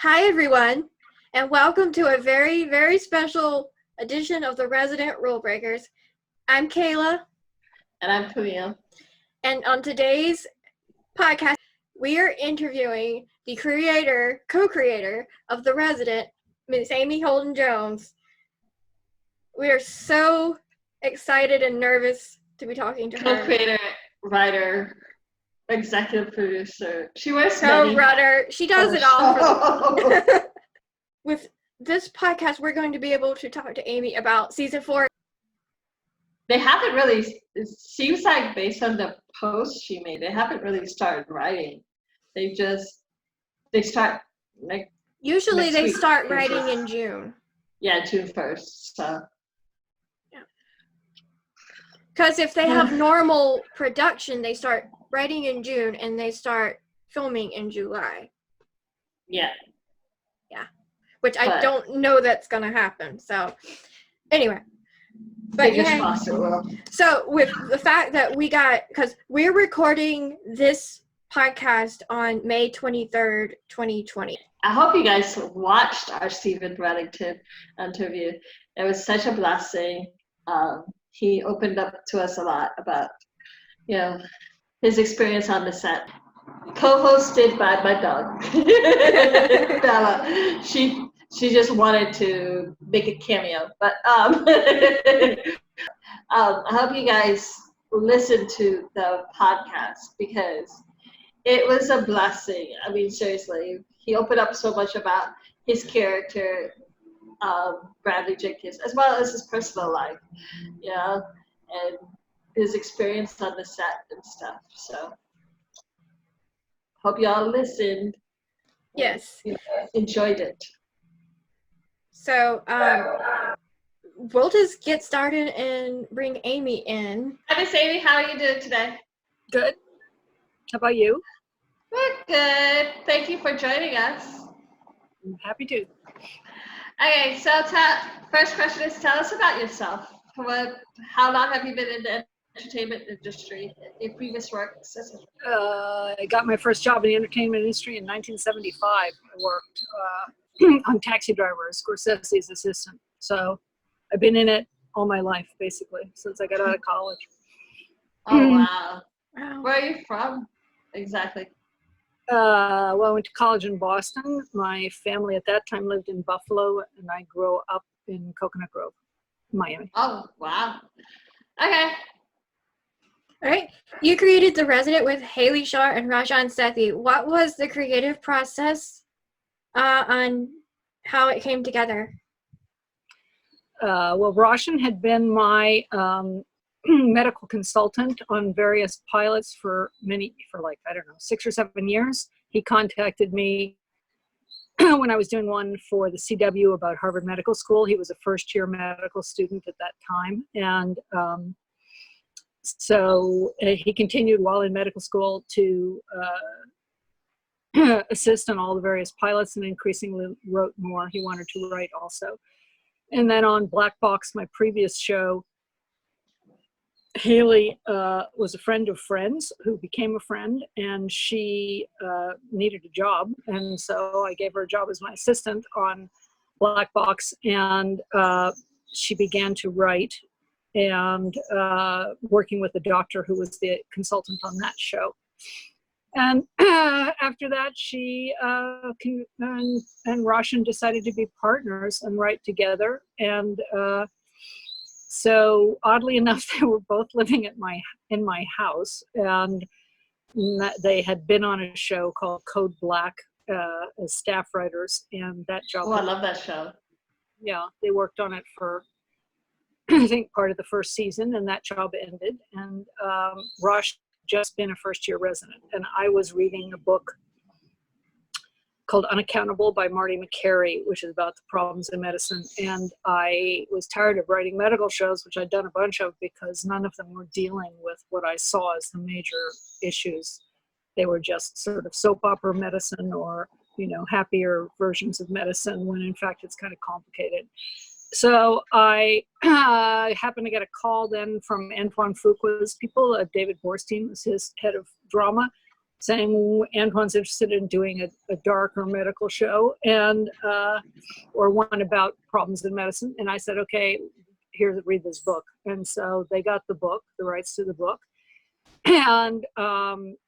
Hi, everyone, and welcome to a very, very special edition of the Resident Rulebreakers. I'm Kayla. And I'm Camille. And on today's podcast, we are interviewing the co-creator of The Resident, Ms. Amy Holden Jones. We are so excited and nervous to be talking to her. Co-creator, writer, executive producer. She wears co-runner. She does it all. With this podcast, we're going to be able to talk to Amy about season 4. They haven't really, it seems like based on the post she made, they haven't really started writing. They start like usually they start writing in June. Yeah, June 1st. So yeah. Because if they have normal production, they start writing in June and they start filming in July. Yeah. Yeah. Which I don't know that's going to happen. So anyway. But yeah. So with the fact that because we're recording this podcast on May 23rd, 2020. I hope you guys watched our Stephen Reddington interview. It was such a blessing. He opened up to us a lot about, his experience on the set. Co-hosted by my dog, Bella. She just wanted to make a cameo, but I hope you guys listen to the podcast because it was a blessing. I mean, seriously, he opened up so much about his character, Bradley Jenkins, as well as his personal life, and his experience on the set and stuff. So hope y'all listened. Yes. Enjoyed it. So we'll just get started and bring Amy in. Hi, Miss Amy. How are you doing today? Good. How about you? We're good. Thank you for joining us. I'm happy to. Okay, so first question is, tell us about yourself. How long have you been in the entertainment industry, your previous works? I got my first job in the entertainment industry in 1975. I worked on Taxi Driver, Scorsese's assistant. So I've been in it all my life, basically, since I got out of college. Oh, wow. Where are you from, exactly? Well, I went to college in Boston. My family at that time lived in Buffalo, and I grew up in Coconut Grove, Miami. Oh, wow. Okay. All right. You created The Resident with Haley Shaw and Rajan Sethi. What was the creative process on how it came together? Well, Rajan had been my medical consultant on various pilots for 6 or 7 years. He contacted me when I was doing one for the CW about Harvard Medical School. He was a first-year medical student at that time, and so he continued while in medical school to assist on all the various pilots, and increasingly wrote more. He wanted to write also. And then on Black Box, my previous show, Haley was a friend of friends who became a friend, and she needed a job. And so I gave her a job as my assistant on Black Box, and she began to write and working with the doctor who was the consultant on that show. And after that, she and Rajan decided to be partners and write together. And so oddly enough, they were both living in my house, and they had been on a show called Code Black as staff writers, and that job. Oh, I love that show. Yeah, they worked on it for I think part of the first season, and that job ended. And Rajan just been a first-year resident, and I was reading a book called Unaccountable by Marty McCary, which is about the problems in medicine. And I was tired of writing medical shows, which I'd done a bunch of, because none of them were dealing with what I saw as the major issues. They were just sort of soap opera medicine or, happier versions of medicine, when in fact it's kind of complicated. So I happened to get a call then from Antoine Fuqua's people. David Borstein was his head of drama. saying Antoine's interested in doing a darker medical show and or one about problems in medicine. And I said, okay, here, read this book. And so they got the book, the rights to the book. And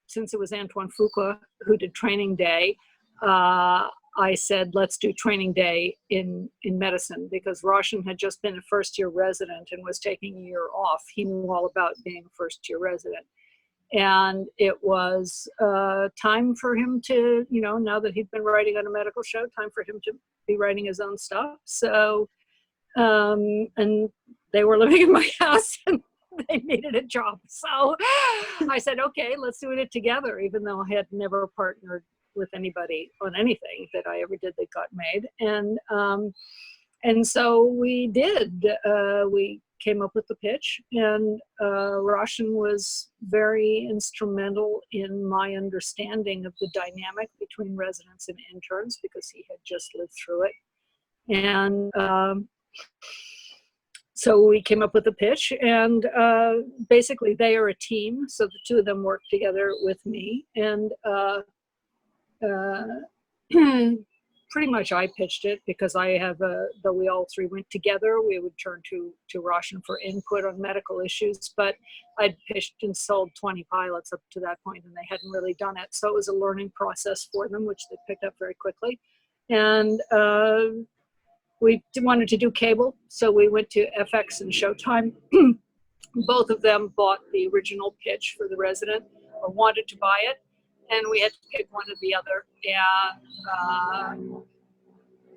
since it was Antoine Fuqua who did Training Day, I said, let's do Training Day in medicine, because Roshan had just been a first-year resident and was taking a year off. He knew all about being a first-year resident. And it was time for him to, now that he'd been writing on a medical show, time for him to be writing his own stuff. So, and they were living in my house and they needed a job. So I said, okay, let's do it together, even though I had never partnered with anybody on anything that I ever did that got made. And so we did. We came up with the pitch, and Roshan was very instrumental in my understanding of the dynamic between residents and interns, because he had just lived through it. And so we came up with a pitch, and basically they are a team. So the two of them work together with me, and pretty much I pitched it, because I have, though we all three went together, we would turn to Roshan for input on medical issues, but I'd pitched and sold 20 pilots up to that point, and they hadn't really done it. So it was a learning process for them, which they picked up very quickly. And we wanted to do cable, so we went to FX and Showtime. Both of them bought the original pitch for The Resident, or wanted to buy it, and we had to pick one or the other. And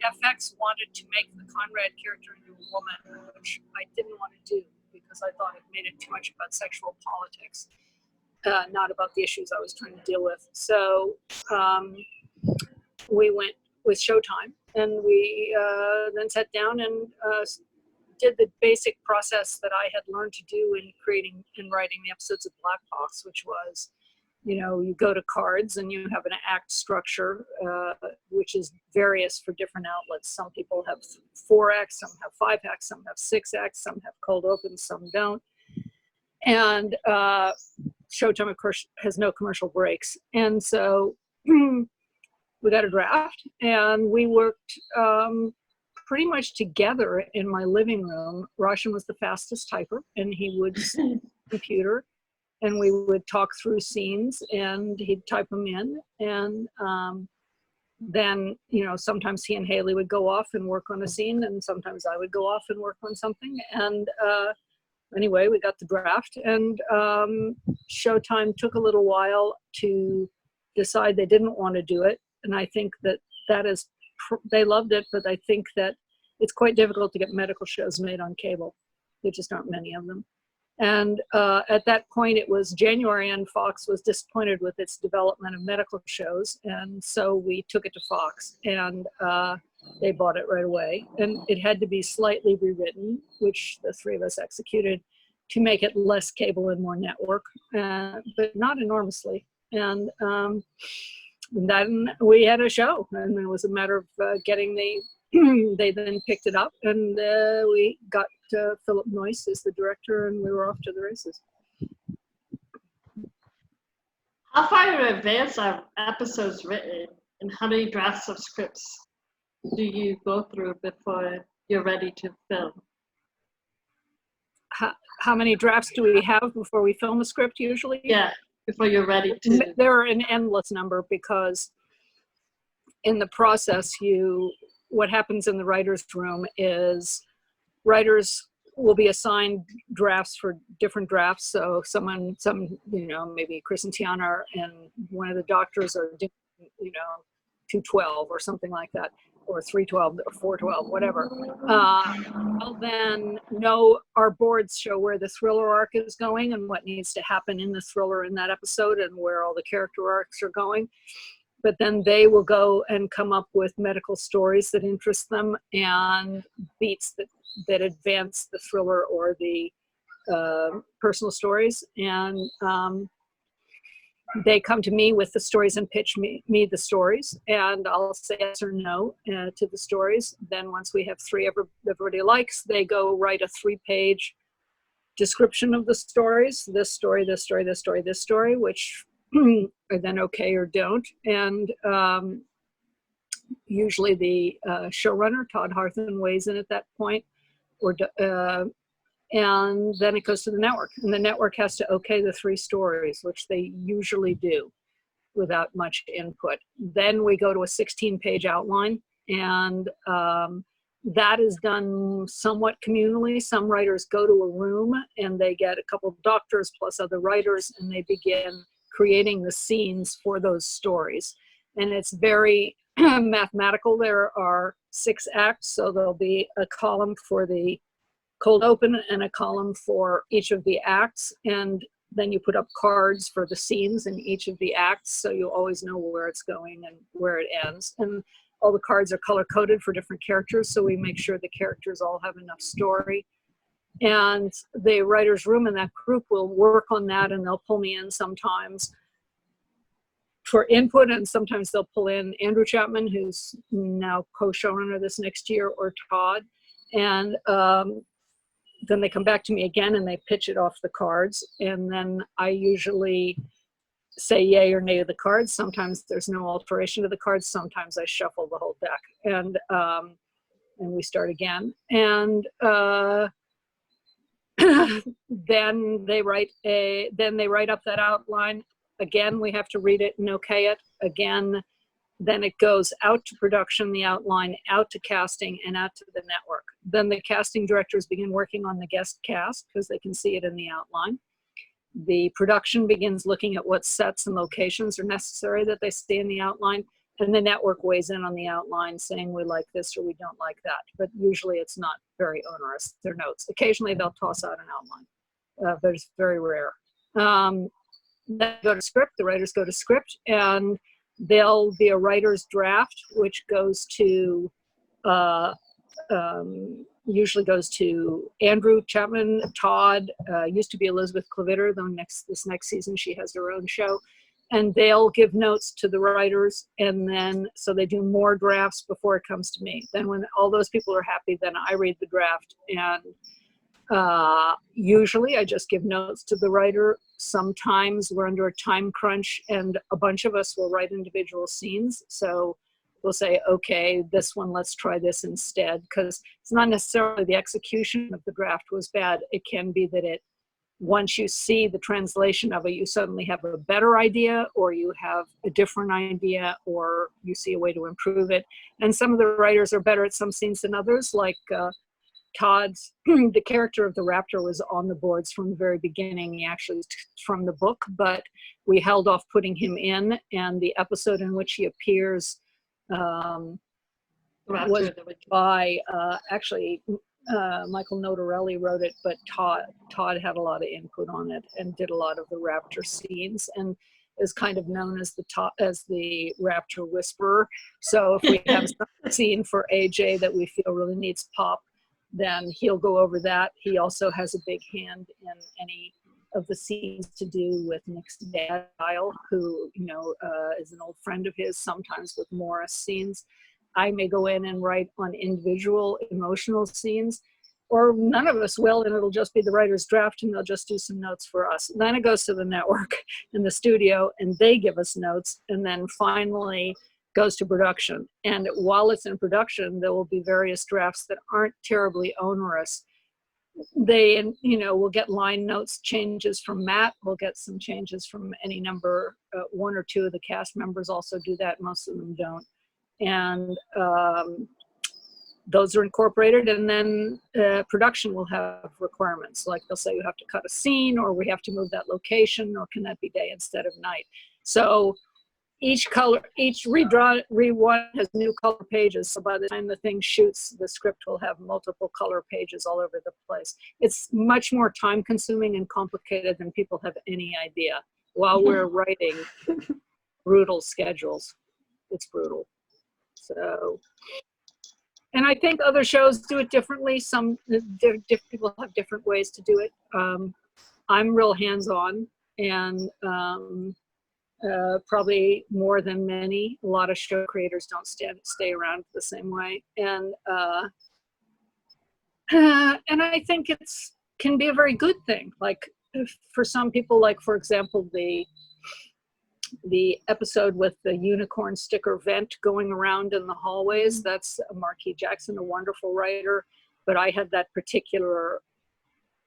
FX wanted to make the Conrad character into a woman, which I didn't want to do, because I thought it made it too much about sexual politics, not about the issues I was trying to deal with. So we went with Showtime, and we then sat down and did the basic process that I had learned to do in creating and writing the episodes of Black Box, which was, you go to cards and you have an act structure, which is various for different outlets. Some people have 4 acts, some have 5 acts, some have 6 acts, some have cold opens, some don't. And Showtime, of course, has no commercial breaks. And so we got a draft, and we worked pretty much together in my living room. Roshan was the fastest typer, and he would see the computer, and we would talk through scenes, and he'd type them in. And then, sometimes he and Haley would go off and work on a scene, and sometimes I would go off and work on something. And anyway, we got the draft, and Showtime took a little while to decide they didn't want to do it. And I think that is, they loved it, but I think that it's quite difficult to get medical shows made on cable. There just aren't many of them. And at that point, it was January, and Fox was disappointed with its development of medical shows. And so we took it to Fox, and they bought it right away. And it had to be slightly rewritten, which the three of us executed, to make it less cable and more network, but not enormously. And then we had a show, and it was a matter of getting they then picked it up, and we got Philip Noyce as the director, and we were off to the races. How far in advance are episodes written, and how many drafts of scripts do you go through before you're ready to film? How many drafts do we have before we film a script usually? Yeah, before you're ready to. There are an endless number, because in the process, what happens in the writer's room is writers will be assigned drafts for different drafts. So maybe Chris and Tiana and one of the doctors are doing, 212 or something like that, or 312 or 412, whatever. I'll then know, our boards show where the thriller arc is going and what needs to happen in the thriller in that episode, and where all the character arcs are going. But then they will go and come up with medical stories that interest them, and beats that advance the thriller or the personal stories. And they come to me with the stories and pitch me the stories, and I'll say yes or no to the stories. Then once we have 3 everybody likes, they go write a 3-page description of the stories. This story, this story, this story, this story, which are then okay or don't. And usually the showrunner, Todd Harthan, weighs in at that point, and then it goes to the network. And the network has to okay the 3 stories, which they usually do without much input. Then we go to a 16-page outline, and that is done somewhat communally. Some writers go to a room and they get a couple of doctors plus other writers, and they begin creating the scenes for those stories. And it's very mathematical. There are 6 acts, so there'll be a column for the cold open and a column for each of the acts, and then you put up cards for the scenes in each of the acts, so you always know where it's going and where it ends. And all the cards are color-coded for different characters, so we make sure the characters all have enough story. And the writer's room in that group will work on that, and they'll pull me in sometimes for input, and sometimes they'll pull in Andrew Chapman, who's now co-showrunner this next year, or Todd. And then they come back to me again and they pitch it off the cards. And then I usually say yay or nay to the cards. Sometimes there's no alteration to the cards. Sometimes I shuffle the whole deck, and we start again. And then they write up that outline. Again, we have to read it and okay it. Again, then it goes out to production, the outline, out to casting, and out to the network. Then the casting directors begin working on the guest cast because they can see it in the outline. The production begins looking at what sets and locations are necessary that they see in the outline, and the network weighs in on the outline saying we like this or we don't like that. But usually it's not very onerous, their notes. Occasionally they'll toss out an outline, but it's very rare. Then go to script, the writers go to script, and there'll be a writer's draft, which goes to, usually goes to Andrew Chapman, Todd, used to be Elizabeth Clevitter, though this next season she has her own show. And they'll give notes to the writers, and then, so they do more drafts before it comes to me. Then when all those people are happy, then I read the draft, and usually I just give notes to the writer. Sometimes we're under a time crunch and a bunch of us will write individual scenes. So we'll say, okay, this one, let's try this instead. Because it's not necessarily the execution of the draft was bad. It can be that once you see the translation of it, you suddenly have a better idea, or you have a different idea, or you see a way to improve it. And some of the writers are better at some scenes than others, like Todd's, the character of the raptor was on the boards from the very beginning. He actually was from the book, but we held off putting him in, and the episode in which he appears was by, Michael Notarelli wrote it, but Todd had a lot of input on it and did a lot of the raptor scenes, and is kind of known as the raptor whisperer. So if we have some scene for AJ that we feel really needs pop, then he'll go over that. He also has a big hand in any of the scenes to do with Nick's dad, Dayal, who is an old friend of his, sometimes with Morris scenes. I may go in and write on individual emotional scenes, or none of us will, and it'll just be the writer's draft, and they'll just do some notes for us. Then it goes to the network in the studio, and they give us notes, and then finally goes to production. And while it's in production, there will be various drafts that aren't terribly onerous. They, will get line notes changes from Matt. We'll get some changes from any number. 1 or 2 of the cast members also do that. Most of them don't. And those are incorporated. And then production will have requirements. Like they'll say you have to cut a scene, or we have to move that location, or can that be day instead of night? So each read-one has new color pages. So by the time the thing shoots, the script will have multiple color pages all over the place. It's much more time consuming and complicated than people have any idea. While we're writing brutal schedules, it's brutal. So, and I think other shows do it differently. Some people have different ways to do it. I'm real hands-on, and probably more than many. A lot of show creators don't stay around the same way, and I think can be a very good thing. Like for some people, like for example, the the episode with the unicorn sticker vent going around in the hallways, that's Marquis Jackson, a wonderful writer, but I had that particular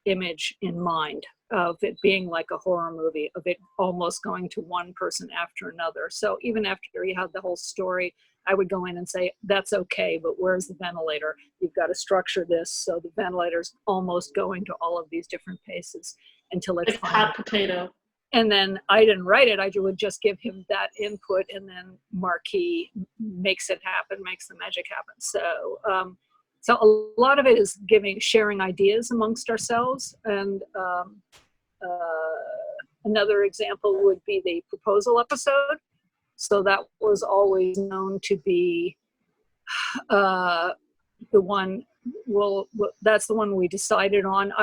image in mind of it being like a horror movie, of it almost going to one person after another. So even after you had the whole story, I would go in and say, that's okay, but where's the ventilator? You've got to structure this so the ventilator's almost going to all of these different places until it's hot potato. And then I didn't write it. I would just give him that input, and then Marquis makes it happen, makes the magic happen. So, so a lot of it is sharing ideas amongst ourselves. And another example would be the proposal episode. So that was always known to be the one. Well, that's the one we decided on. I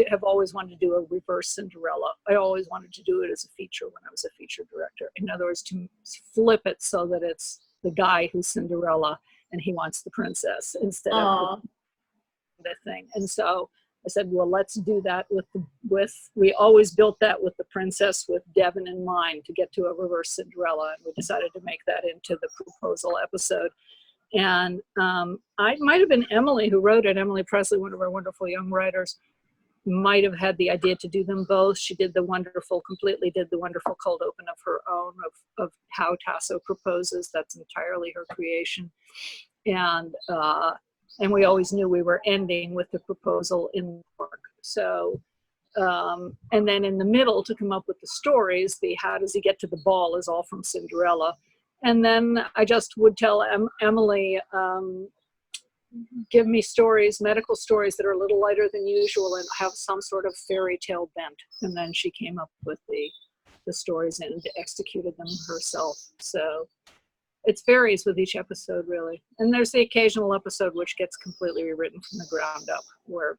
have always wanted to do a reverse Cinderella. I always wanted to do it as a feature when I was a feature director. In other words, to flip it so that it's the guy who's Cinderella and he wants the princess instead of the thing. And so I said, well, let's do that we always built that with the princess with Devon in mind to get to a reverse Cinderella. And we decided to make that into the proposal episode. And I might have been Emily who wrote it. Emily Presley, one of our wonderful young writers, might have had the idea to do them both. She completely did the wonderful cold open of her own of how Tasso proposes. That's entirely her creation. And we always knew we were ending with the proposal in the park. So, and then in the middle to come up with the stories, the how does he get to the ball is all from Cinderella. And then I just would tell Emily, give me stories, medical stories that are a little lighter than usual and have some sort of fairy tale bent. And then she came up with the stories and executed them herself. So it varies with each episode, really. And there's the occasional episode which gets completely rewritten from the ground up, where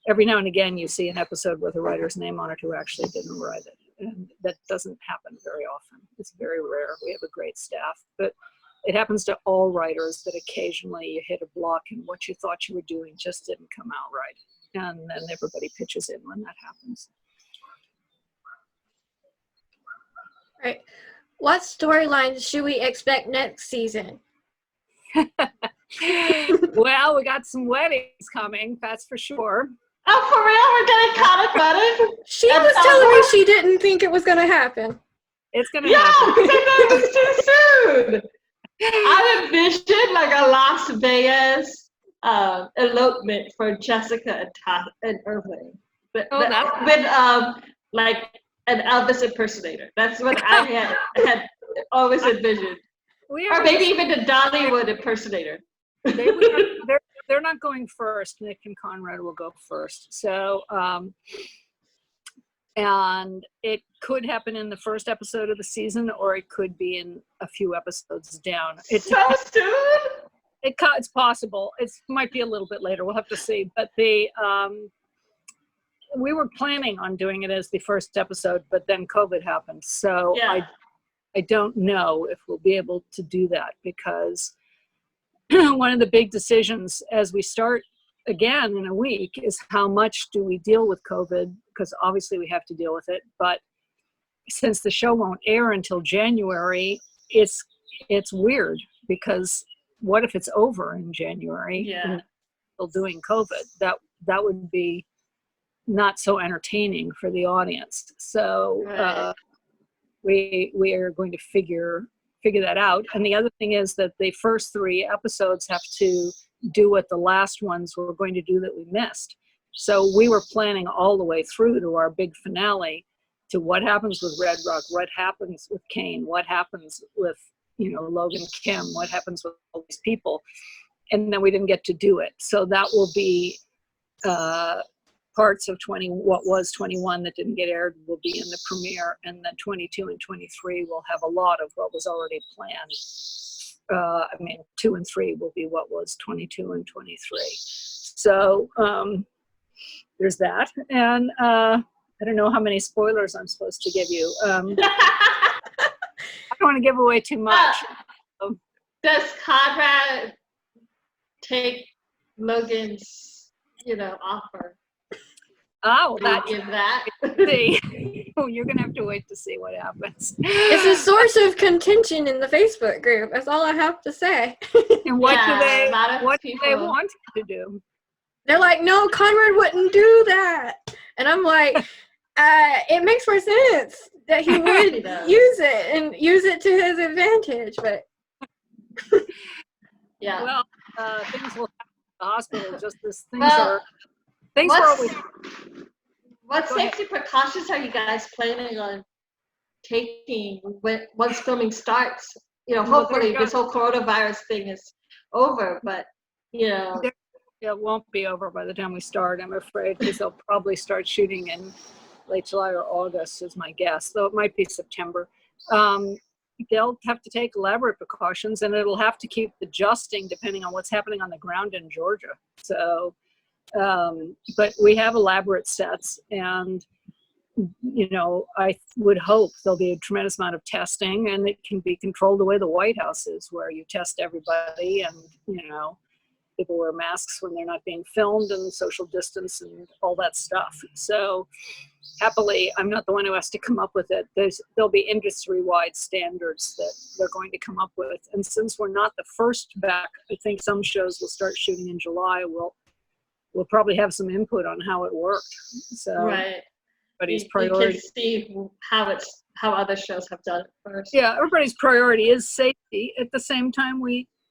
every now and again you see an episode with a writer's name on it who actually didn't write it. And that doesn't happen very often. It's very rare. We have a great staff, but it happens to all writers that occasionally you hit a block and what you thought you were doing just didn't come out right. And then everybody pitches in when that happens. Right. What storylines should we expect next season? Well, we got some weddings coming, that's for sure. Oh, for real? We're getting caught up wedding? She was telling me she didn't think it was going to happen. It's going to happen. Yeah, because I thought it was too soon. I envisioned like a Las Vegas elopement for Jessica and Irving. But like an Elvis impersonator. That's what I had always envisioned. Or maybe even a Dollywood impersonator. They're not going first. Nick and Conrad will go first. So, and it could happen in the first episode of the season, or it could be in a few episodes down. So soon? It's possible. It might be a little bit later. We'll have to see. But we were planning on doing it as the first episode, but then COVID happened. So yeah. I don't know if we'll be able to do that, because one of the big decisions as we start again in a week is how much do we deal with COVID, because obviously we have to deal with it. But since the show won't air until January, it's weird, because what if it's over in January and still doing COVID? That would be not so entertaining for the audience. So we are going to figure that out. And the other thing is that the first 3 episodes have to do what the last ones were going to do that we missed. So we were planning all the way through to our big finale to what happens with Red Rock, what happens with Kane, what happens with, Logan Kim, what happens with all these people. And then we didn't get to do it. So that will be parts of what was 21 that didn't get aired will be in the premiere, and then 22 and 23 will have a lot of what was already planned. 2 and 3 will be what was 22 and 23. So there's that. And I don't know how many spoilers I'm supposed to give you. I don't want to give away too much. Does Conrad take Logan's, offer? Oh, give that. You're going to have to wait to see what happens. It's a source of contention in the Facebook group. That's all I have to say. And what do they want to do? They're like, no, Conrad wouldn't do that. And I'm like, it makes more sense that he would use it to his advantage. But yeah. Well, things will happen at the hospital just as things are always. What safety precautions are you guys planning on taking once filming starts? Hopefully this whole coronavirus thing is over, but it won't be over by the time we start, I'm afraid, because they'll probably start shooting in late July or August is my guess, though it might be September. They'll have to take elaborate precautions, and it'll have to keep adjusting depending on what's happening on the ground in Georgia. So, but we have elaborate sets, and I would hope there'll be a tremendous amount of testing, and it can be controlled the way the White House is, where you test everybody, and people wear masks when they're not being filmed, and social distance and all that stuff. So happily, I'm not the one who has to come up with it. There'll be industry-wide standards that they're going to come up with. And since we're not the first back, I think some shows will start shooting in July. We'll probably have some input on how it worked. So right. Everybody's priority. You can see how other shows have done it first. Yeah, everybody's priority is safety. At the same time,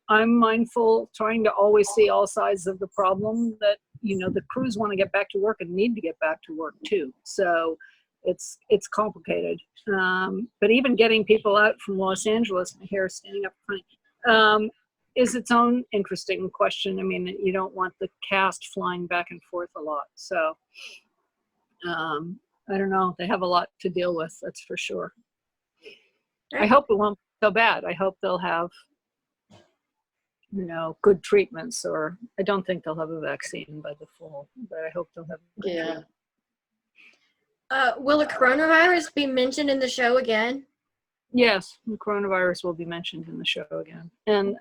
I'm mindful, trying to always see all sides of the problem, that the crews want to get back to work and need to get back to work too. So it's complicated. But even getting people out from Los Angeles, my hair is standing up funny, is its own interesting question. I mean, you don't want the cast flying back and forth a lot. So I don't know. They have a lot to deal with, that's for sure. I hope it won't be so bad. I hope they'll have good treatments, or I don't think they'll have a vaccine by the fall, but I hope they'll have good treatment. Will the coronavirus be mentioned in the show again? Yes, the coronavirus will be mentioned in the show again. And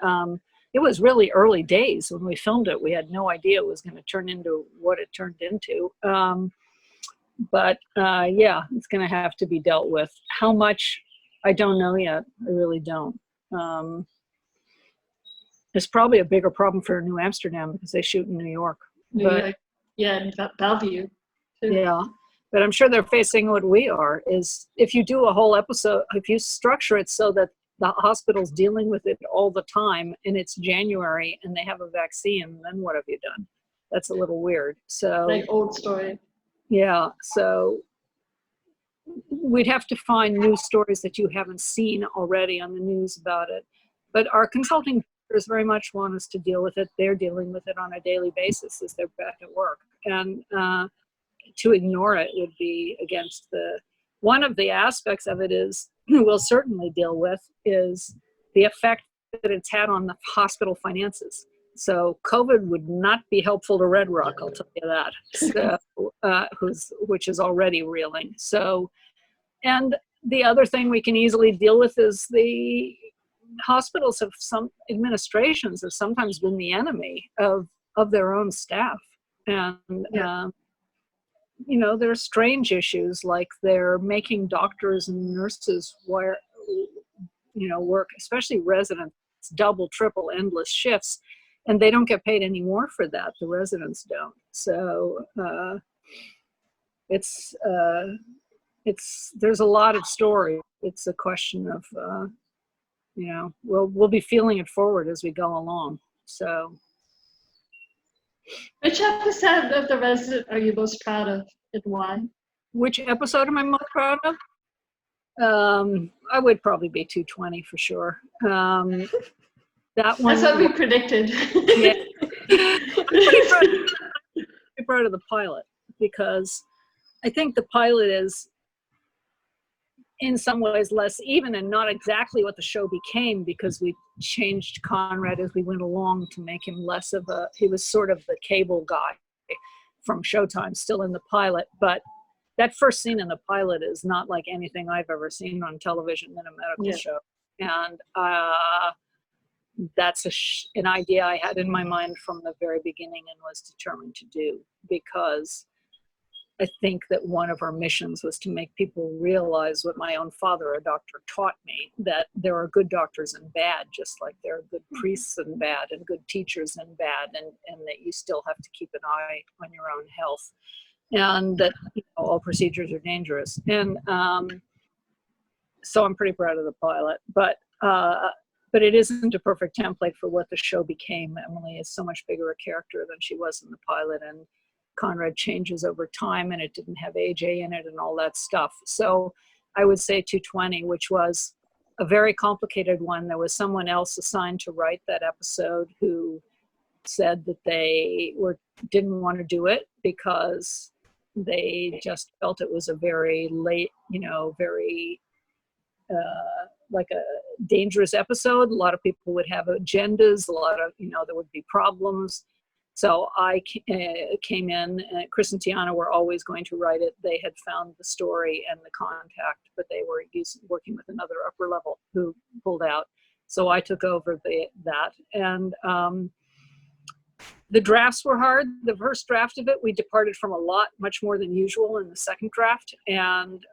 it was really early days when we filmed it. We had no idea it was going to turn into what it turned into. But it's going to have to be dealt with. How much, I don't know yet. I really don't. It's probably a bigger problem for New Amsterdam because they shoot in New York. And Bellevue too. Yeah, but I'm sure they're facing what we are, is if you do a whole episode, if you structure it so that the hospital's dealing with it all the time and it's January and they have a vaccine, then what have you done? That's a little weird. So like old story. Yeah, so we'd have to find new stories that you haven't seen already on the news about it. But our consulting very much want us to deal with it. They're dealing with it on a daily basis as they're back at work. And to ignore it would be against one of the aspects of it is, we'll certainly deal with, is the effect that it's had on the hospital finances. So COVID would not be helpful to Red Rock, I'll tell you that, which is already reeling. So, and the other thing we can easily deal with is the hospitals administrations have sometimes been the enemy of their own staff. And, there are strange issues, like they're making doctors and nurses work, especially residents, double, triple, endless shifts, and they don't get paid any more for that. The residents don't. So there's a lot of story. It's a question of, we'll be feeling it forward as we go along. So, which episode of The Resident are you most proud of, and why? Which episode am I most proud of? I would probably be 220 for sure. That one. That's what we predicted. Yeah. I'm pretty proud of the pilot, because I think the pilot is in some ways less even and not exactly what the show became, because we changed Conrad as we went along to make him less of he was sort of the cable guy from Showtime, still in the pilot. But that first scene in the pilot is not like anything I've ever seen on television in a medical show. And that's an idea I had in my mind from the very beginning and was determined to do, because I think that one of our missions was to make people realize what my own father, a doctor, taught me, that there are good doctors and bad, just like there are good priests and bad, and good teachers and bad, and that you still have to keep an eye on your own health, and that all procedures are dangerous. And so I'm pretty proud of the pilot, but it isn't a perfect template for what the show became. Emily is so much bigger a character than she was in the pilot, and Conrad changes over time, and it didn't have AJ in it and all that stuff. So I would say 220, which was a very complicated one. There was someone else assigned to write that episode who said that they didn't want to do it because they just felt it was a very late, very like a dangerous episode. A lot of people would have agendas, a lot of, there would be problems. So I came in, and Chris and Tiana were always going to write it. They had found the story and the contact, but they were working with another upper level who pulled out. So I took over that. And the drafts were hard. The first draft of it, we departed from a lot, much more than usual in the second draft. And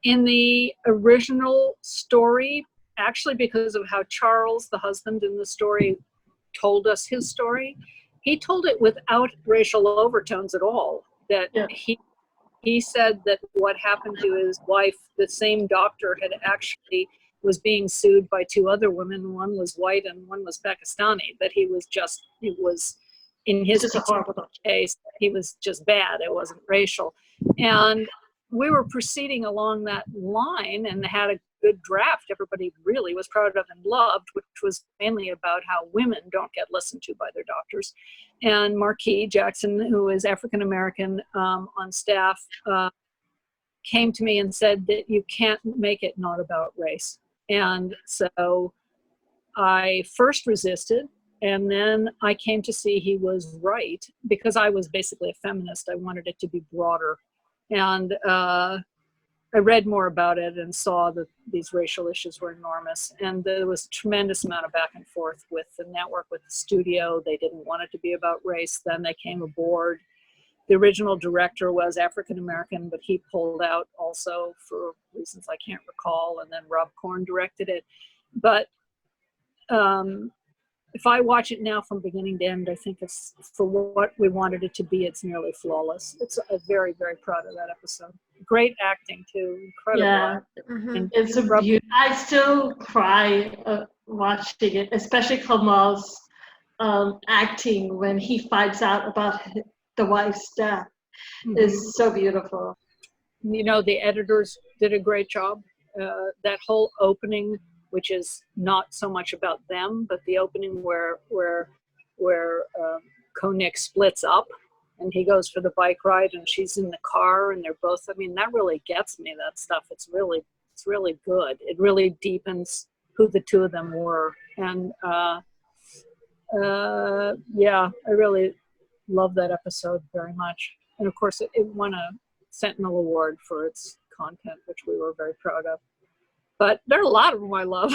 in the original story, actually because of how Charles, the husband in the story, told us his story, he told it without racial overtones at all. That he said that what happened to his wife, the same doctor was being sued by two other women. One was white and one was Pakistani. That it was in his case, he was just bad. It wasn't racial. And we were proceeding along that line and had a good draft everybody really was proud of and loved, which was mainly about how women don't get listened to by their doctors. And Marquis Jackson, who is African-American on staff, came to me and said that you can't make it not about race. And so I first resisted, and then I came to see he was right, because I was basically a feminist. I wanted it to be broader. And I read more about it and saw that these racial issues were enormous. And there was a tremendous amount of back and forth with the network, with the studio. They didn't want it to be about race. Then they came aboard. The original director was African-American, but he pulled out also for reasons I can't recall. And then Rob Korn directed it. But if I watch it now from beginning to end, I think it's, for what we wanted it to be, it's nearly flawless. It's very, very proud of that episode. Great acting too, incredible. Yeah, and it's a beauty. I still cry watching it, especially Kamal's acting when he finds out about the wife's death. Is so beautiful. The editors did a great job. That whole opening, which is not so much about them, but the opening where Koenig splits up and he goes for the bike ride and she's in the car and they're both, that really gets me, that stuff. It's really good. It really deepens who the two of them were. And I really love that episode very much. And of course it won a Sentinel Award for its content, which we were very proud of. But there are a lot of them I love.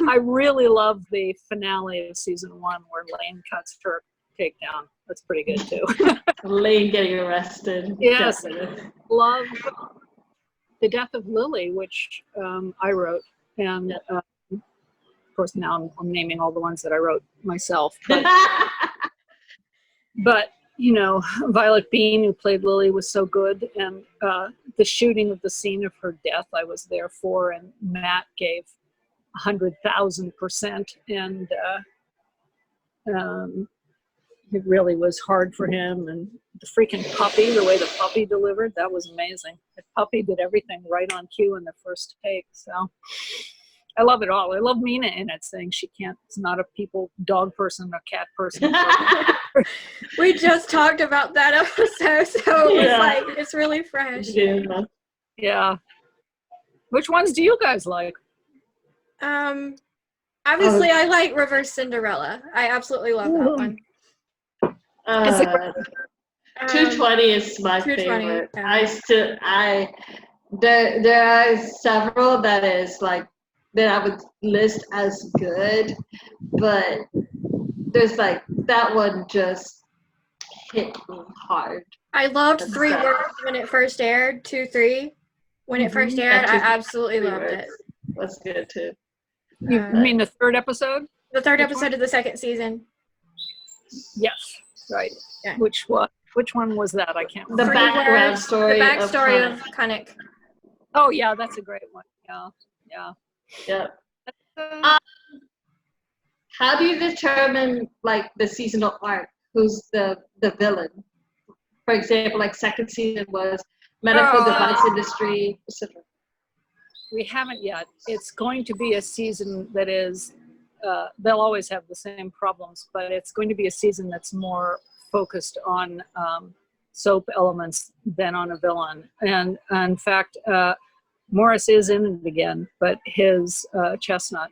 I really love the finale of season 1 where Lane cuts her takedown. That's pretty good too. Lane getting arrested. Yes. Definitely. Love the death of Lily, which I wrote. And of course now I'm naming all the ones that I wrote myself. But Violet Bean, who played Lily, was so good. And the shooting of the scene of her death, I was there for, and Matt gave 100,000%. And it really was hard for him. And the freaking puppy, the way the puppy delivered, that was amazing. The puppy did everything right on cue in the first take. So I love it all. I love Mina in it, saying it's not a dog person, a cat person. We just talked about that episode, so it was it's really fresh. Yeah. Which ones do you guys like? Obviously, I like Reverse Cinderella. I absolutely love that one. 220 is my favorite. Yeah. There are several that I would list as good, but there's that one just hit me hard. I loved 3 Words when it first aired, 2-3. When it first aired, I absolutely loved it. That's good too. You mean the 3rd episode? The 3rd episode of the 2nd season. Yes, right. Yeah. Which one was that? I can't remember. The backstory of Connick. Oh yeah, that's a great one. Yeah. How do you determine like the seasonal arc? Who's the villain? For example, like 2nd season was medical device industry, etc. We haven't yet. It's going to be a season that is, they'll always have the same problems, but it's going to be a season that's more focused on soap elements than on a villain. And in fact, Morris is in it again, but his Chestnut,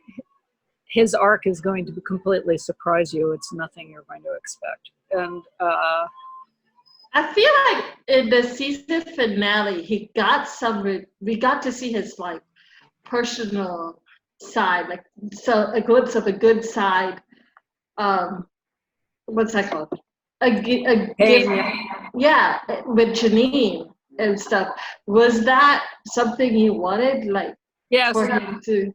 his arc is going to completely surprise you. It's nothing you're going to expect. And I feel like in the season finale, we got to see his like personal side, like a good side. What's that called? Yeah, with Janine and stuff. Was that something you wanted, like? Yes. For him to.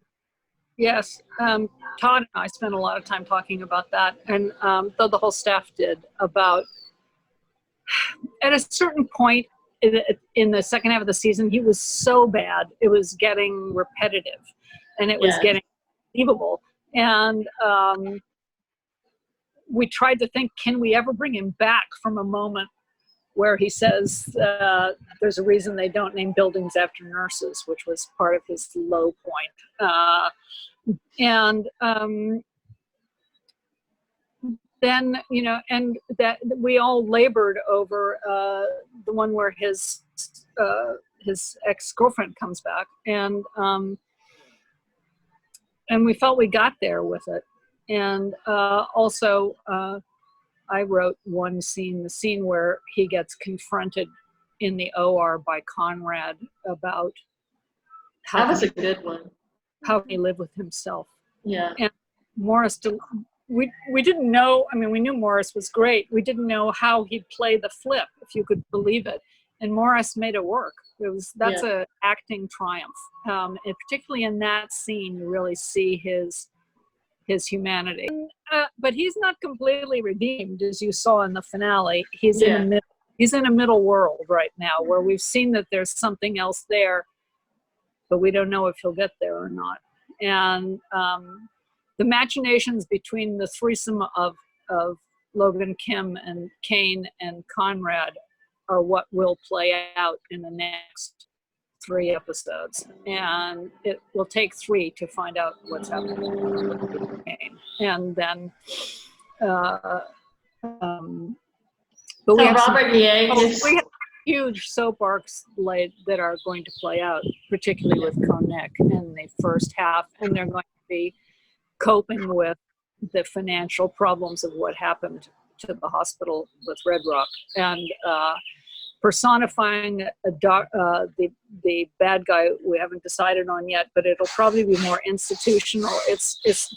Yes. Todd and I spent a lot of time talking about that, and though the whole staff did, about at a certain point in the second half of the season, he was so bad, it was getting repetitive, and it was getting unbelievable. And we tried to think, can we ever bring him back from a moment where he says there's a reason they don't name buildings after nurses, which was part of his low point. And then, and that we all labored over the one where his ex-girlfriend comes back, and we felt we got there with it. And also, I wrote one scene, the scene where he gets confronted in the OR by Conrad about that was a good one. How he lived with himself. Yeah. And Morris, we didn't know. I mean, we knew Morris was great. We didn't know how he'd play the flip, if you could believe it. And Morris made it work. That's a acting triumph. And particularly in that scene, you really see his humanity. But he's not completely redeemed, as you saw in the finale. He's in a middle world right now, where we've seen that there's something else there, but we don't know if he'll get there or not. And the machinations between the threesome of Logan, Kim, and Kane and Conrad are what will play out in the next 3 episodes. And it will take 3 to find out what's happening with Kane. And then but we have huge soap arcs that are going to play out, particularly with Connick in the first half, and they're going to be coping with the financial problems of what happened to the hospital with Red Rock, and personifying the bad guy. We haven't decided on yet, but it'll probably be more institutional.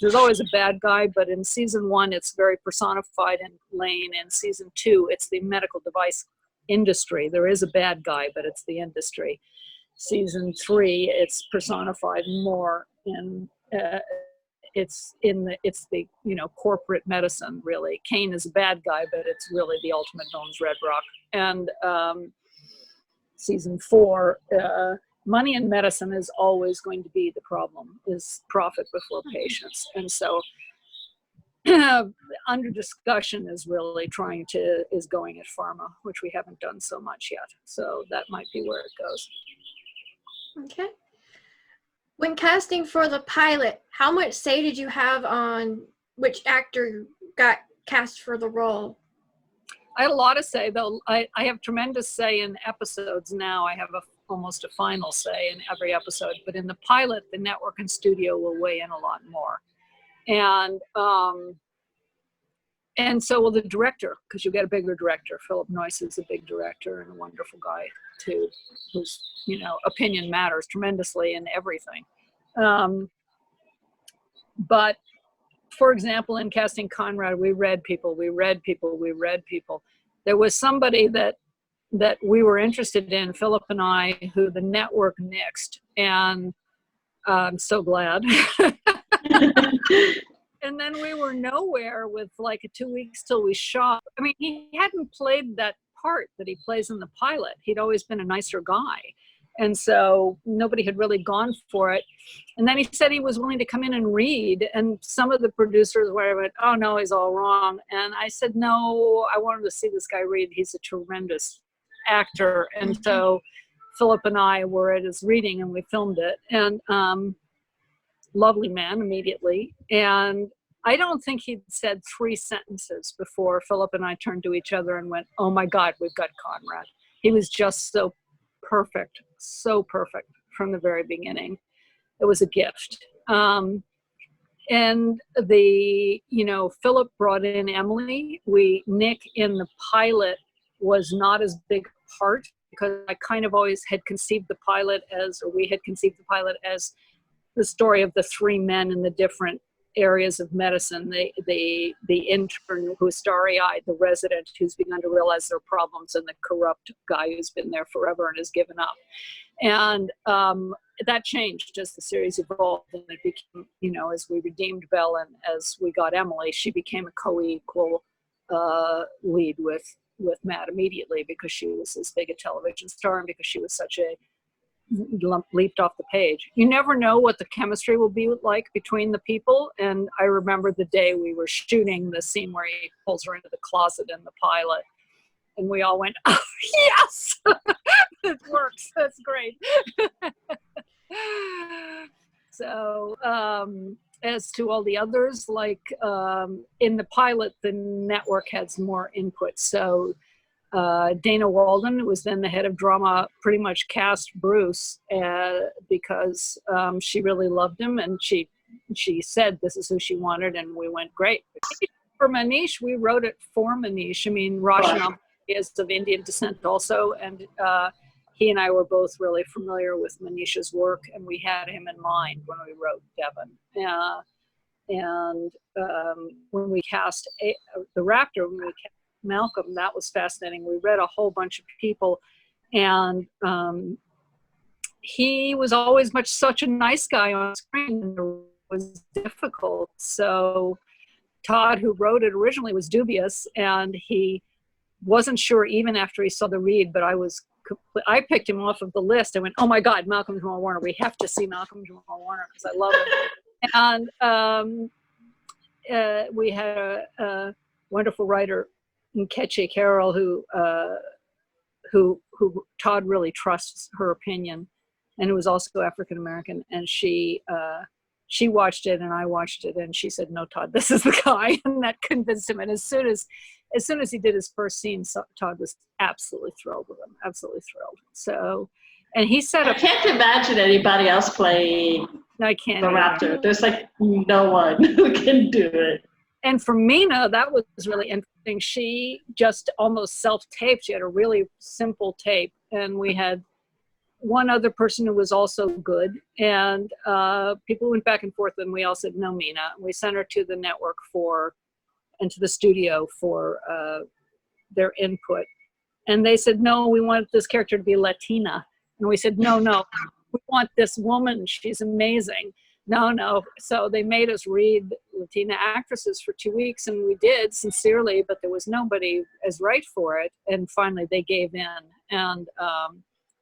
There's always a bad guy, but in season 1 it's very personified in Lane. In season 2 it's the medical device industry. There is a bad guy, but it's the industry. Season 3 it's personified more in it's the corporate medicine, really. Kane is a bad guy, but it's really the ultimate owns Red Rock. And season 4, money in medicine is always going to be the problem, is profit before patience. And so under discussion is really is going at pharma, which we haven't done so much yet. So that might be where it goes. Okay. When casting for the pilot, how much say did you have on which actor got cast for the role? I had a lot of say, though. I have tremendous say in episodes now. I have almost a final say in every episode. But in the pilot, the network and studio will weigh in a lot more. And so will the director, because you get a bigger director. Philip Noyce is a big director and a wonderful guy, too, whose opinion matters tremendously in everything. But for example, in casting Conrad, we read people. There was somebody that that we were interested in, Philip and I, who the network nixed, and I'm so glad. And then we were nowhere with like 2 weeks till we shot. I mean, he hadn't played that part that he plays in the pilot. He'd always been a nicer guy. And so nobody had really gone for it. And then he said he was willing to come in and read. And some of the producers went, oh no, he's all wrong. And I said, no, I wanted to see this guy read. He's a tremendous actor. And so Philip and I were at his reading and we filmed it. And lovely man immediately. And I don't think he'd said 3 sentences before Philip and I turned to each other and went, oh my God, we've got Conrad. He was just so perfect from the very beginning. It was a gift. And Philip brought in Emily. Nick in the pilot was not as big a part because I kind of always had conceived the pilot we had conceived the pilot as the story of the 3 men in the different areas of medicine, the intern who's starry-eyed, the resident who's begun to realize their problems, and the corrupt guy who's been there forever and has given up. And that changed as the series evolved, and it became, as we redeemed Belle and as we got Emily, she became a co-equal lead with Matt immediately because she was as big a television star and because she was such a leaped off the page. You never know what the chemistry will be like between the people. And I remember the day we were shooting the scene where he pulls her into the closet in the pilot, and we all went, oh yes, it works, that's great. So as to all the others, like in the pilot, the network had some more input. So Dana Walden was then the head of drama, pretty much cast Bruce because she really loved him, and she said this is who she wanted, and we went, great. For Manish, we wrote it for Manish. I mean, Roshan is of Indian descent also, and he and I were both really familiar with Manish's work, and we had him in mind when we wrote Devon. And when we cast the Raptor, when we cast Malcolm, that was fascinating. We read a whole bunch of people, and he was always such a nice guy on screen, and it was difficult. So Todd, who wrote it originally, was dubious, and he wasn't sure even after he saw the read, but I picked him off of the list. I went, oh my God, Malcolm Jamal Warner, we have to see Malcolm Jamal Warner because I love him. And we had a wonderful writer, Nkechi Carroll, who Todd really trusts her opinion, and who was also African American. And she watched it, and I watched it, and she said, "No, Todd, this is the guy," and that convinced him. And as soon as he did his first scene, Todd was absolutely thrilled with him, absolutely thrilled. So, and he said, I can't imagine anybody else playing I can't the Raptor. There's like no one who can do it. And for Mina, that was really interesting. She just almost self-taped. She had a really simple tape. And we had one other person who was also good. And people went back and forth, and we all said, no, Mina. We sent her to the network and to the studio for their input. And they said, no, we want this character to be Latina. And we said, no, we want this woman. She's amazing. No. So they made us read Latina actresses for 2 weeks, and we did sincerely, but there was nobody as right for it. And finally they gave in. And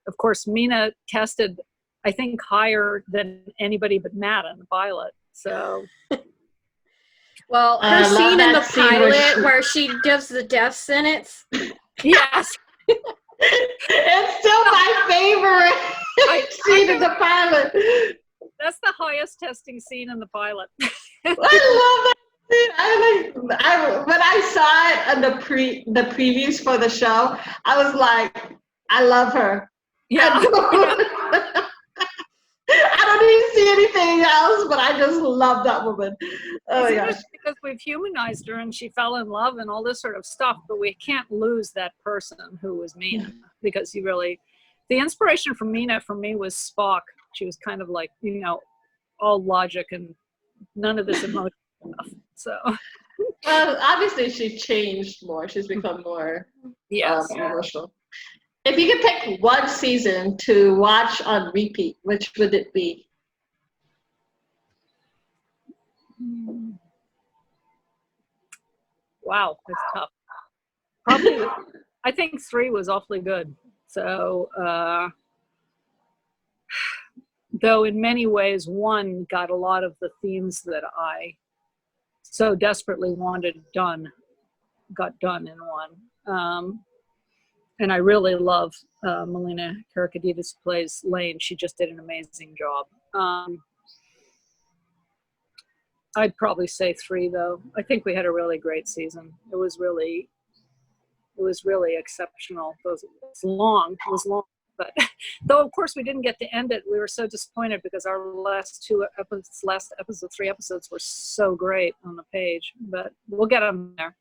of course, Mina tested, I think, higher than anybody but Matt on the pilot. So. Well, her scene in the pilot where she gives the death sentence. Yes. It's still my favorite scene in the pilot. That's the highest testing scene in the pilot. I love that scene. When I saw it on the previews for the show, I was like, I love her. Yeah. I don't need to see anything else, but I just love that woman. Oh my gosh. Because we've humanized her and she fell in love and all this sort of stuff, but we can't lose that person who was Mina, because the inspiration for Mina for me was Spock. She was kind of like, all logic and none of this emotion stuff. So. Well, obviously she changed more. She's become more emotional. If you could pick one season to watch on repeat, which would it be? Wow, that's tough. Probably, I think 3 was awfully good. So, though in many ways, 1 got a lot of the themes that I so desperately wanted got done in 1. And I really love Melina Karakadides, who plays Lane. She just did an amazing job. I'd probably say 3, though. I think we had a really great season. It was really exceptional. It was long, but though of course we didn't get to end it, we were so disappointed because our last 3 episodes were so great on the page. But we'll get them there.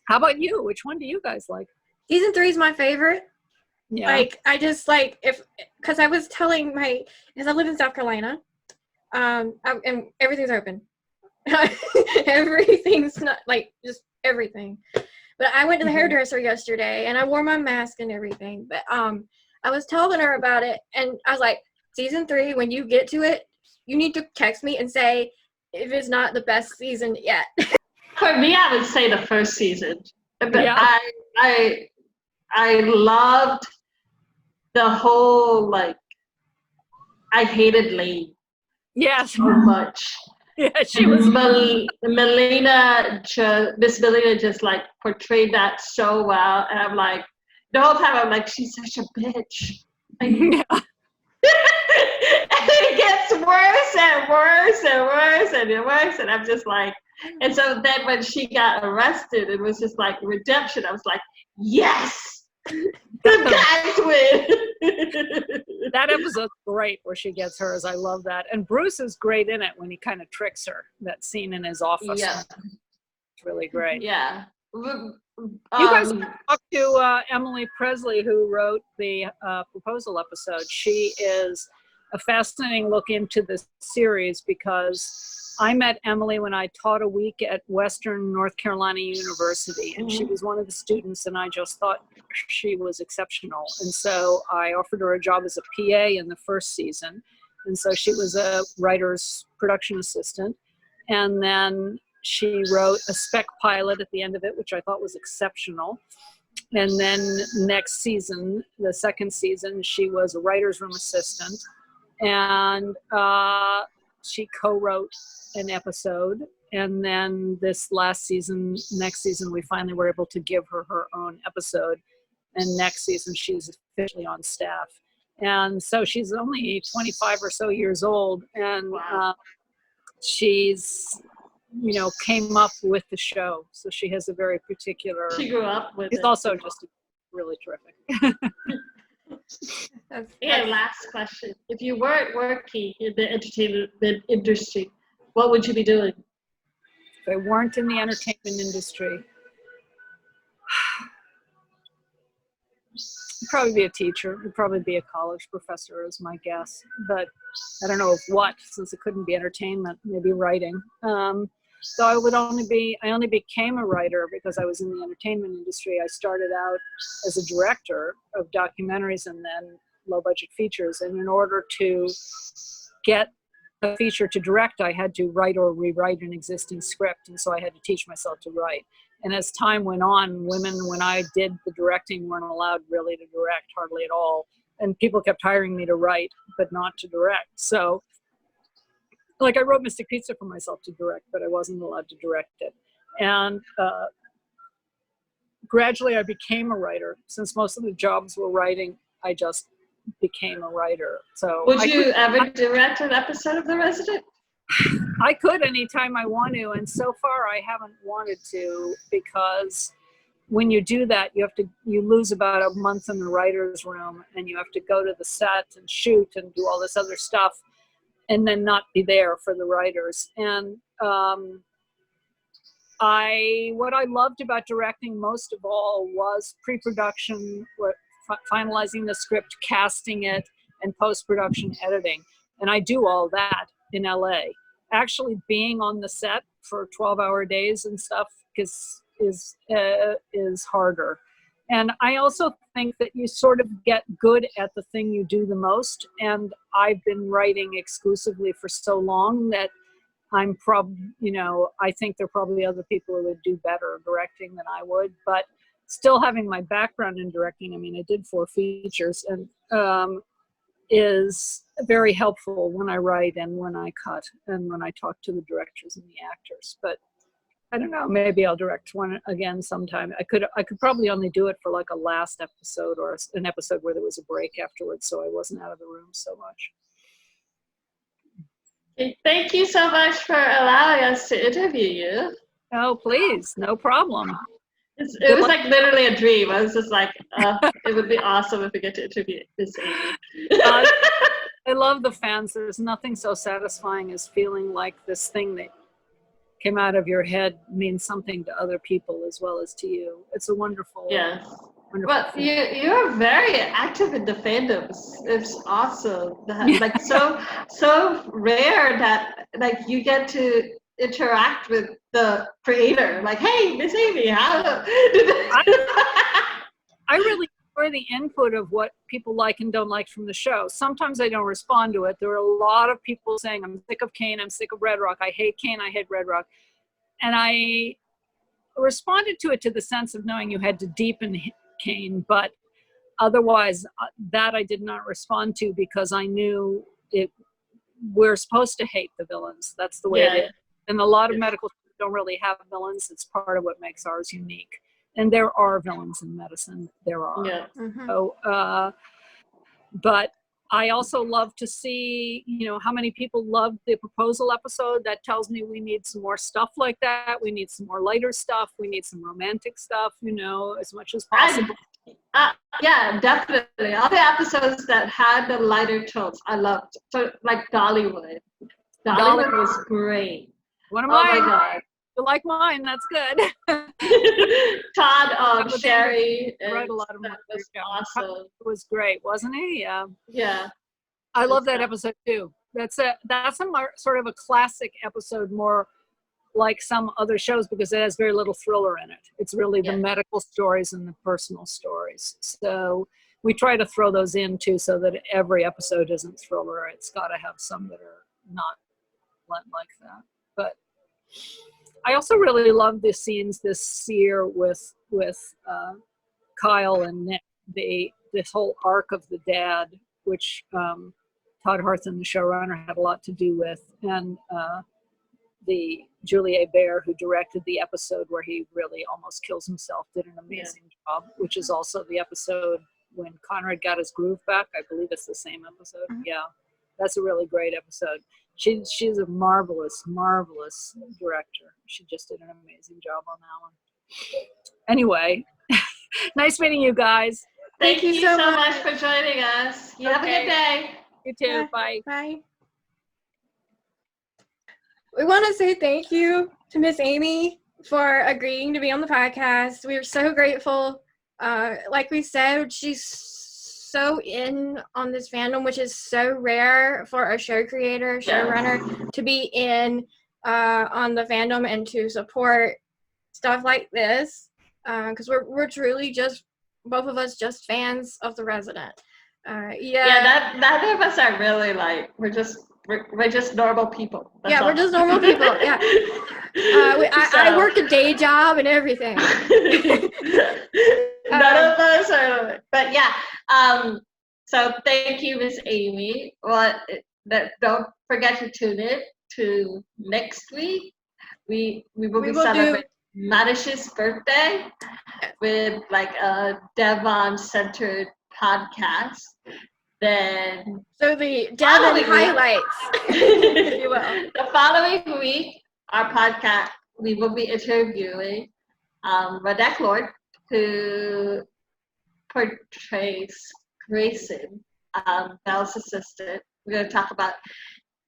How about you? Which one do you guys like? Season 3 is my favorite. Yeah. Like, I just like, because I was telling because I live in South Carolina, and everything's open. Everything's not, like, just everything. But I went to the hairdresser yesterday, and I wore my mask and everything. But I was telling her about it, and I was like, season 3, when you get to it, you need to text me and say if it's not the best season yet. For me, I would say the first season. But Yeah. I loved the whole, like, I hated Lane. Yes. So much. Yeah, she was. Miss Melina just like portrayed that so well, and I'm like, the whole time I'm like, she's such a bitch. Like, Yeah. And it gets worse and worse and worse and worse, and I'm just like, and so then when she got arrested, it was just like redemption. I was like, yes, the guys win. That episode's great where she gets hers. I love that. And Bruce is great in it when he kind of tricks her. That scene in his office. Yeah. It's really great. Yeah. You guys talked to Emily Presley, who wrote the proposal episode. She is a fascinating look into this series because I met Emily when I taught a week at Western North Carolina University, and she was one of the students, and I just thought she was exceptional. And so I offered her a job as a PA in the first season, and so she was a writer's production assistant. And then she wrote a spec pilot at the end of it, which I thought was exceptional. And then next season, the second season, she was a writer's room assistant, and she co-wrote an episode. And then this next season, we finally were able to give her her own episode. And next season, she's officially on staff. And so she's only 25 or so years old. And she's, came up with the show. So she has a very particular... She grew up with it. She's also just really terrific. Last question. If you weren't working in the entertainment industry, what would you be doing? If I weren't in the entertainment industry, I'd probably be a teacher. I'd probably be a college professor is my guess. But I don't know of what, since it couldn't be entertainment, maybe writing. So I only became a writer because I was in the entertainment industry. I started out as a director of documentaries and then low budget features. And in order to get a feature to direct, I had to write or rewrite an existing script. And so I had to teach myself to write. And as time went on, women, when I did the directing, weren't allowed really to direct, hardly at all. And people kept hiring me to write, but not to direct. So, like, I wrote Mystic Pizza for myself to direct, but I wasn't allowed to direct it. And gradually I became a writer. Since most of the jobs were writing, I just became a writer. So would you ever direct an episode of The Resident? I could anytime I want to, and so far I haven't wanted to, because when you do that, you lose about a month in the writer's room, and you have to go to the set and shoot and do all this other stuff, and then not be there for the writers. And what I loved about directing most of all was pre-production, finalizing the script, casting it, and post-production editing. And I do all that in LA. Actually being on the set for 12-hour days and stuff is harder. And I also think that you sort of get good at the thing you do the most. And I've been writing exclusively for so long that I'm I think there are probably other people who would do better directing than I would, but still having my background in directing, I mean, I did 4 features, and is very helpful when I write and when I cut and when I talk to the directors and the actors. But I don't know, maybe I'll direct one again sometime. I could probably only do it for like a last episode or an episode where there was a break afterwards, so I wasn't out of the room so much. Thank you so much for allowing us to interview you. Oh, please, no problem. It was like literally a dream. I was just like, it would be awesome if we get to interview Miss Amy. I love the fans. There's nothing so satisfying as feeling like this thing that came out of your head means something to other people as well as to you. It's a wonderful. Yes. Wonderful But you're very active in the fandoms. It's awesome. Like so rare that like you get to interact with the creator. Like, hey, Miss Amy, how? I really enjoy the input of what people like and don't like from the show. Sometimes I don't respond to it. There are a lot of people saying, I'm sick of Kane, I'm sick of Red Rock, I hate Kane, I hate Red Rock. And I responded to it to the sense of knowing you had to deepen Kane, but otherwise that I did not respond to because I knew we're supposed to hate the villains. That's the way it is. And a lot of medical shows don't really have villains. It's part of what makes ours unique. And there are villains in medicine. There are. Yeah. Mm-hmm. So, but I also love to see, how many people loved the proposal episode. That tells me we need some more stuff like that. We need some more lighter stuff. We need some romantic stuff, as much as possible. Yeah, definitely. All the episodes that had the lighter tones, I loved. So, like Dollywood. Dollywood was great. One of Oh mine. my God. You like mine? That's good. Todd, Sherry, wrote a lot of that was awesome. It was great, wasn't he? Yeah. Yeah. I love that episode too. That's a sort of a classic episode, more like some other shows because it has very little thriller in it. It's really the medical stories and the personal stories. So we try to throw those in too, so that every episode isn't thriller. It's got to have some that are not like that. But I also really love the scenes this year with Kyle and Nick. This whole arc of the dad, which Todd Harthan, the showrunner, had a lot to do with, and the Julie Bear, who directed the episode where he really almost kills himself, did an amazing job. Which is also the episode when Conrad got his groove back. I believe it's the same episode. Mm-hmm. Yeah, that's a really great episode. She's a marvelous director. She just did an amazing job on that one. Anyway, nice meeting you guys. Thank you so much for joining us. You have a good day. You too. Yeah. Bye. Bye. We want to say thank you to Miss Amy for agreeing to be on the podcast. We are so grateful. Like we said, she's so in on this fandom, which is so rare for a show creator, showrunner to be in on the fandom and to support stuff like this, because we're truly just, both of us, just fans of The Resident. Neither of us are really like, we're just normal people. That's all. We're just normal people. Yeah. I work a day job and everything. None of us are, but yeah. So thank you, Miss Amy. Well, don't forget to tune in to next week. We will be celebrating Manish's birthday with like a Devon-centered podcast. Then so the Devon highlights, if you will. The following week, our podcast, we will be interviewing Radek Lord, who portrays Grayson, Belle's assistant. We're going to talk about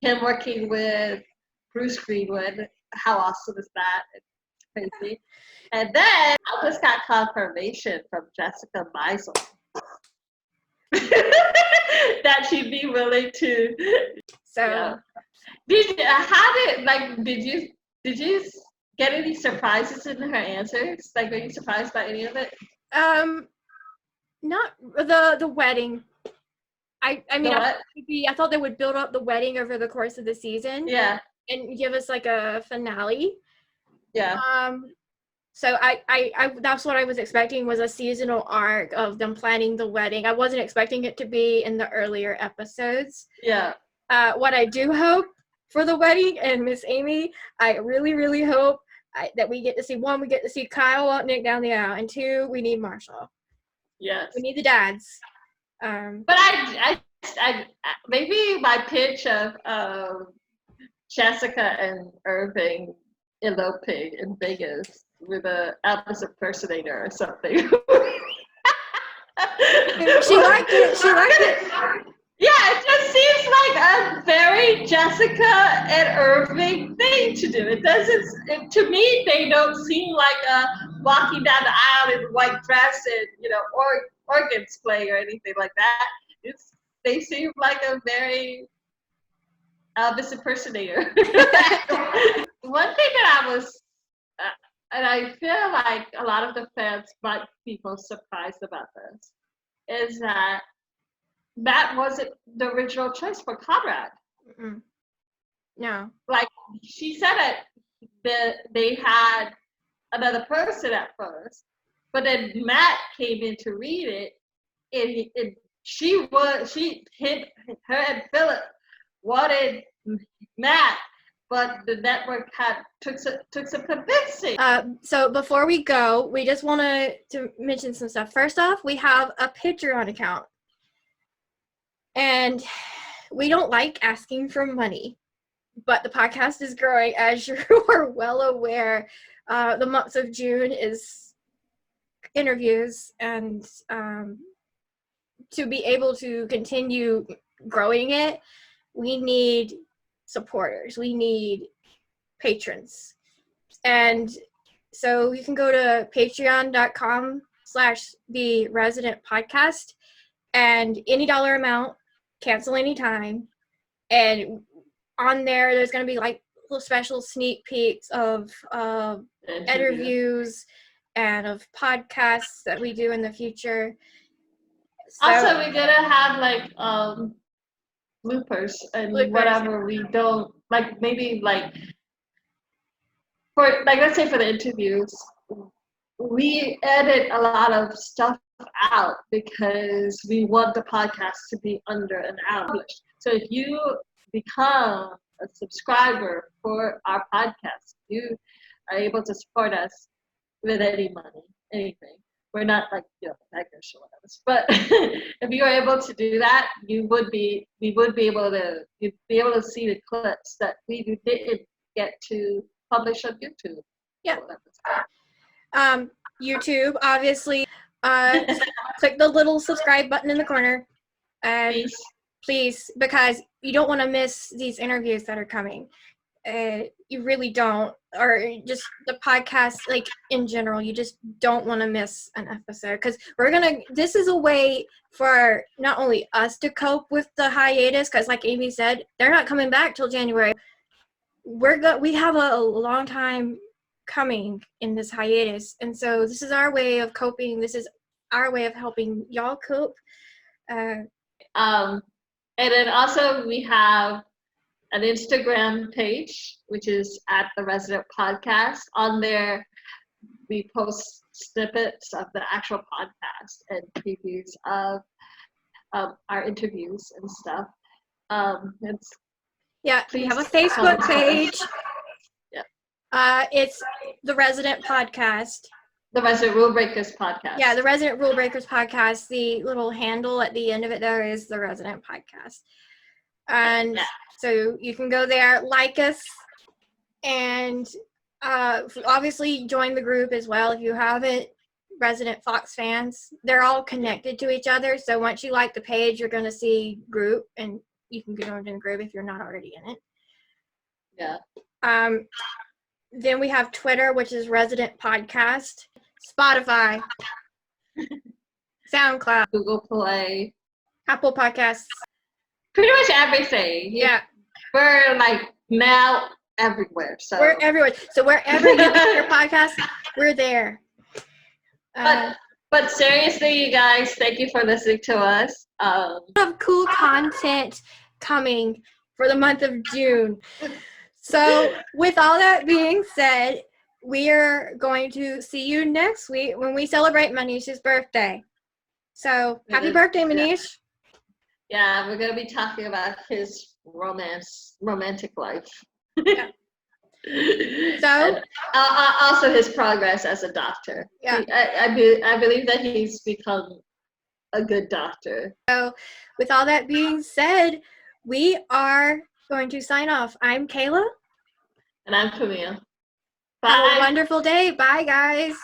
him working with Bruce Greenwood. How awesome is that? It's crazy. And then I just got confirmation from Jessica Meisel that she'd be willing to. So, did you get any surprises in her answers? Like, were you surprised by any of it? Not the wedding. I mean, I thought they would build up the wedding over the course of the season. Yeah. And give us like a finale. Yeah. So I that's what I was expecting, was a seasonal arc of them planning the wedding. I wasn't expecting it to be in the earlier episodes. Yeah. What I do hope for the wedding and Miss Amy, I really, really hope that we get to see, one, we get to see Kyle walk Nick down the aisle, and two, we need Marshall. Yes. We need the dads. But I maybe my pitch of Jessica and Irving eloping in Vegas with an Elvis impersonator or something. She liked it. Yeah, it just seems like a very Jessica and Irving thing to do. It doesn't. To me, they don't seem like a walking down the aisle in a white dress and organs playing or anything like that. They seem like a very Elvis impersonator. One thing that I was, and I feel like a lot of the fans might be most surprised about this, is that Matt wasn't the original choice for Conrad. Mm-mm. No. Like, she said that they had another person at first, but then Matt came in to read it, and her and Philip wanted Matt, but the network took some convincing. So before we go, we just want to mention some stuff. First off, we have a Patreon account. And we don't like asking for money, but the podcast is growing, as you are well aware. The month of June is interviews, and to be able to continue growing it, we need supporters. We need patrons. And so you can go to patreon.com/the Resident Podcast, and any dollar amount, cancel anytime. And on there's going to be like little special sneak peeks of interviews and of podcasts that we do in the future. So, also, we're going to have like bloopers and whatever we don't, like maybe like, for like, let's say for the interviews, we edit a lot of stuff out because we want the podcast to be under an hour. So if you become a subscriber for our podcast, you are able to support us with any money, anything. We're not like, beggars or whatever. But if you are able to do that, you'd be able to see the clips that we didn't get to publish on YouTube. Yeah. YouTube, obviously. Click the little subscribe button in the corner. Please, because you don't want to miss these interviews that are coming. You really don't. Or just the podcast, like in general, you just don't want to miss an episode. Because this is a way for not only us to cope with the hiatus, because like Amy said, they're not coming back till January. We have a long time coming in this hiatus, and so this is our way of coping. This is our way of helping y'all cope. And then also we have an Instagram page, which is at the Resident Podcast. On there, we post snippets of the actual podcast and previews of our interviews and stuff. We have a Facebook page. It's the Resident Podcast. The Resident Rulebreakers Podcast. Yeah, the Resident Rulebreakers Podcast. The little handle at the end of it there is the Resident Podcast. And so you can go there, like us, and obviously join the group as well if you haven't. Resident Fox fans, they're all connected to each other. So once you like the page, you're going to see group, and you can go into the group if you're not already in it. Yeah. Then we have Twitter, which is Resident Podcast, Spotify, SoundCloud, Google Play, Apple Podcasts. Pretty much everything. Yeah. We're like now everywhere. So we're everywhere. So wherever you get your podcast, we're there. But But seriously, you guys, thank you for listening to us. Of cool content coming for the month of June. So with all that being said, we are going to see you next week when we celebrate Manish's birthday. So happy birthday, Manish. Yeah, we're going to be talking about his romantic life. Yeah. So and, also his progress as a doctor. Yeah, I believe that he's become a good doctor. So with all that being said, we are going to sign off. I'm Kayla. And I'm Camille. Bye. Have a wonderful day. Bye, guys.